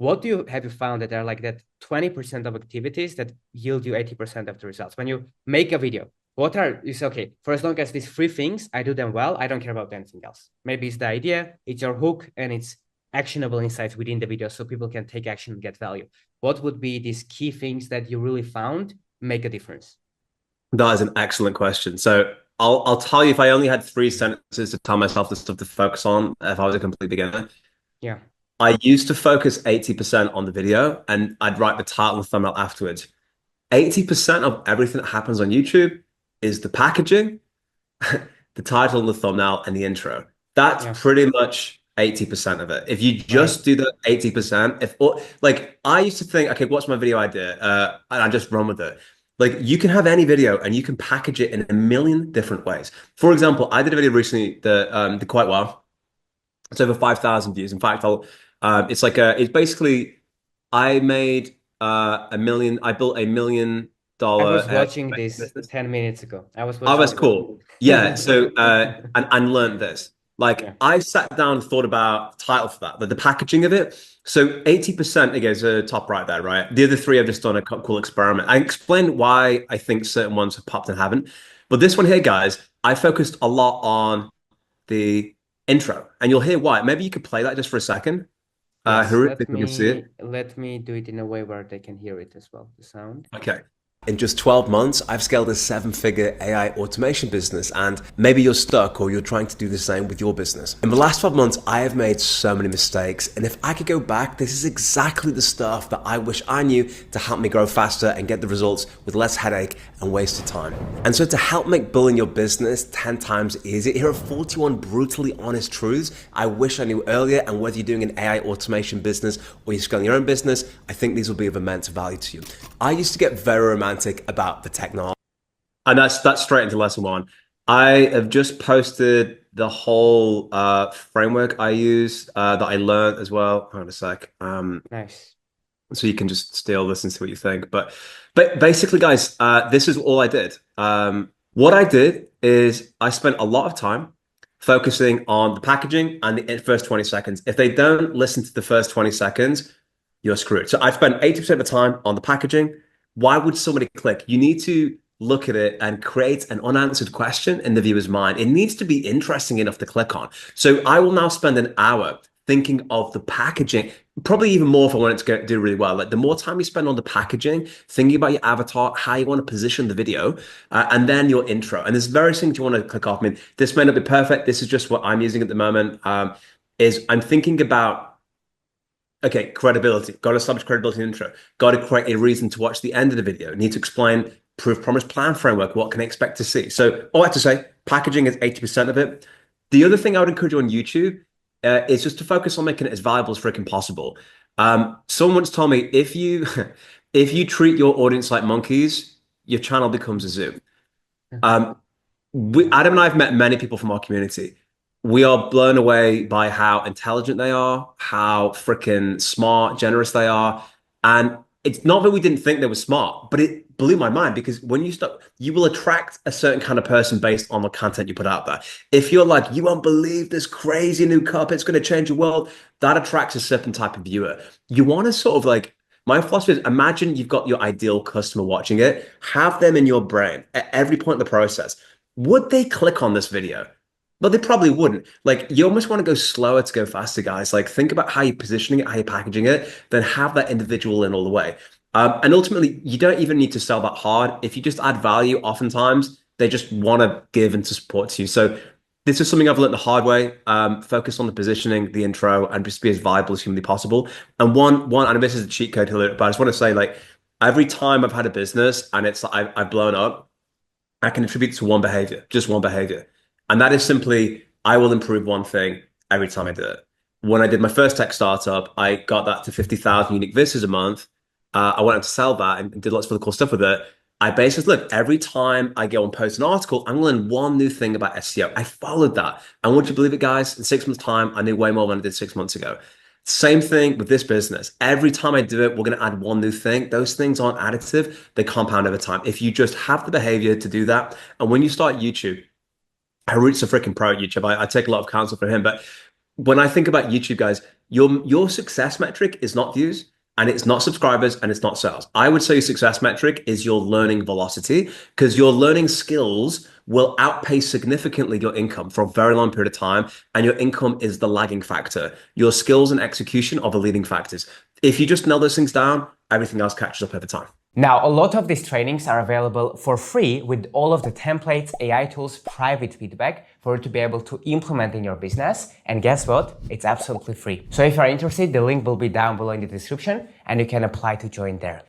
what have you found that there are like that 20% of activities that yield you 80% of the results? When you make a video, you say, okay, for as long as these three things, I do them well, I don't care about anything else. Maybe it's the idea, it's your hook, and it's actionable insights within the video so people can take action and get value. What would be these key things that you really found make a difference? That is an excellent question. So I'll tell you, if I only had three sentences to tell myself the stuff to focus on, if I was a complete beginner, Yeah. I used to focus 80% on the video and I'd write the title and thumbnail afterwards. 80% of everything that happens on YouTube is the packaging, the title, the thumbnail, and the intro. That's Yeah. pretty much 80% of it. If you Right. just do the 80%, if like I used to think, okay, what's my video idea? And I just run with it. Like you can have any video and you can package it in a million different ways. For example, I did a video recently that did quite well. It's over 5,000 views. In fact, it's basically I made a million. I built I $1 million was watching this business. 10 minutes ago. I was Oh, watching that's this. cool. Yeah. So and learned this. Like Yeah. I sat down and thought about title for that, the packaging of it. So 80% again is top right there, right? The other three I've just done a cool experiment. I explained why I think certain ones have popped and haven't. But this one here, guys, I focused a lot on the intro, and you'll hear why. Maybe you could play that just for a second. Yes, Harut, if we can see it. let me do it in a way where they can hear it as well, the sound. Okay. In just 12 months, I've scaled a seven-figure AI automation business, and maybe you're stuck or you're trying to do the same with your business. In the last 12 months, I have made so many mistakes, and if I could go back, this is exactly the stuff that I wish I knew to help me grow faster and get the results with less headache and wasted time. And so to help make building your business 10 times easier, here are 41 brutally honest truths I wish I knew earlier, and whether you're doing an AI automation business or you're scaling your own business, I think these will be of immense value to you. I used to get very romantic about the technology. And that's straight into lesson one. I have just posted the whole framework I use that I learned as well. Hold on a sec. Nice. So you can just still listen to what you think. But basically, guys, this is all I did. What I did is I spent a lot of time focusing on the packaging and the first 20 seconds. If they don't listen to the first 20 seconds, you're screwed. So I spent 80% of the time on the packaging. Why would somebody click? You need to look at it and create an unanswered question in the viewer's mind. It needs to be interesting enough to click on. So I will now spend an hour thinking of the packaging, probably even more if I want it to do really well. Like the more time you spend on the packaging, thinking about your avatar, how you want to position the video, and then your intro. And there's various things you want to click off. I mean, this may not be perfect. This is just what I'm using at the moment. Is I'm thinking about, okay, credibility. Got to establish credibility in the intro. Got to create a reason to watch the end of the video. Need to explain proof, promise, plan framework. What can I expect to see? So all I have to say, packaging is 80% of it. The other thing I would encourage you on YouTube is just to focus on making it as valuable as freaking possible. Someone once told me if you if you treat your audience like monkeys, your channel becomes a zoo. Um, Adam and I have met many people from our community. We are blown away by how intelligent they are, how freaking smart, generous they are. And it's not that we didn't think they were smart, but it blew my mind because when you start, you will attract a certain kind of person based on the content you put out there. If you're like, you won't believe this crazy new cup, it's going to change the world, that attracts a certain type of viewer. You want to sort of like, my philosophy is imagine you've got your ideal customer watching it, have them in your brain at every point in the process. Would they click on this video? Well, they probably wouldn't. Like, you almost want to go slower to go faster, guys. Like, think about how you're positioning it, how you're packaging it, then have that individual in all the way. And ultimately, you don't even need to sell that hard. If you just add value, oftentimes they just want to give and to support you. So this is something I've learned the hard way. Focus on the positioning, the intro, and just be as viable as humanly possible. And and this is a cheat code, but I just want to say, like, every time I've had a business and it's I've blown up, I can attribute it to one behavior, just one behavior. And that is simply, I will improve one thing every time I do it. When I did my first tech startup, I got that to 50,000 unique visitors a month. I went on to sell that and did lots of other cool stuff with it. I basically, look, every time I go and post an article, I'm going to learn one new thing about SEO. I followed that. And would you believe it, guys? In 6 months' time, I knew way more than I did 6 months ago. Same thing with this business. Every time I do it, we're going to add one new thing. Those things aren't additive. They compound over time. If you just have the behavior to do that, and when you start YouTube, Harut's a freaking pro at YouTube. I take a lot of counsel from him, but when I think about YouTube, guys, your success metric is not views, and it's not subscribers, and it's not sales. I would say your success metric is your learning velocity, because your learning skills will outpace significantly your income for a very long period of time, and your income is the lagging factor. Your skills and execution are the leading factors. If you just nail those things down, everything else catches up over time. Now, a lot of these trainings are available for free with all of the templates, AI tools, private feedback for you to be able to implement in your business. And guess what? It's absolutely free. So if you're interested, the link will be down below in the description and you can apply to join there.